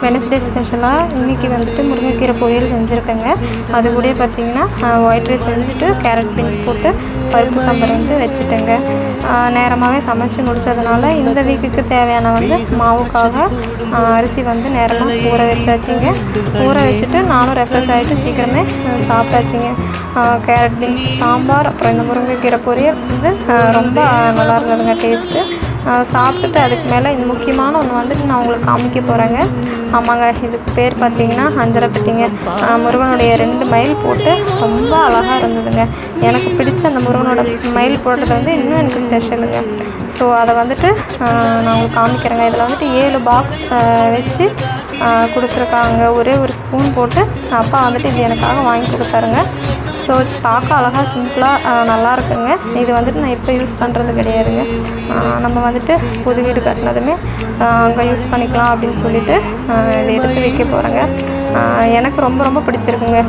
Wednesday ஸ்பெஷலாக இன்றைக்கி வந்துட்டு முருங்கைக்கீரை பொரியல் செஞ்சுருக்கேங்க. அது கூட பார்த்திங்கன்னா ஒயிட் ரைஸ் செஞ்சுட்டு கேரட் பீன்ஸ் போட்டு பருப்பு சாம்பார் வந்து வச்சுட்டேங்க. நேரமாகவே சமைச்சு முடித்ததுனால இந்த வீக்குக்கு தேவையான வந்து மாவுக்காக அரிசி வந்து நேரமாக ஊற வச்சாச்சுங்க. ஊற வச்சுட்டு நானும் ரெஃப்ரெஷ் ஆகிட்டு சீக்கிரமே சாப்பிட்டாச்சுங்க. கேரட் பீன்ஸ் சாம்பார் அப்புறம் இந்த முருங்கைக்கீரை பொரியல் வந்து ரொம்ப நல்லா இருந்ததுங்க டேஸ்ட்டு. சாப்பிட்டுட்டு அதுக்கு மேலே இந்த முக்கியமான ஒன்று வந்துட்டு நான் உங்களுக்கு காமிக்க போகிறேங்க. ஆமாங்க, இதுக்கு பேர் பார்த்திங்கன்னா அஞ்சரைப்பட்டிங்க. முருகனுடைய 2 மயில் போட்டு ரொம்ப அழகாக இருந்ததுங்க. எனக்கு பிடிச்ச அந்த முருகனோட மயில் போட்டது வந்து இன்னும் எனக்கு ஸ்பெஷலுங்க. ஸோ அதை வந்துட்டு நான் உங்களுக்கு காமிக்கிறேங்க. இதில் வந்துட்டு 7 பாக்ஸ் வச்சு கொடுத்துருக்காங்க. ஒரே ஒரு ஸ்பூன் போட்டு அப்பா வந்துட்டு இது எனக்காக வாங்கி கொடுத்தாருங்க. ஸோ பார்க்க அழகாக சிம்பிளாக நல்லா இருக்குங்க. இது வந்துட்டு நான் இப்போ யூஸ் பண்ணுறது கிடையாதுங்க. நம்ம வந்துட்டு புது வீடு கட்டினதுமே அங்கே யூஸ் பண்ணிக்கலாம் அப்படின்னு சொல்லிட்டு இதை எடுத்து வைக்க போகிறேங்க. எனக்கு ரொம்ப ரொம்ப பிடிச்சிருக்குங்க.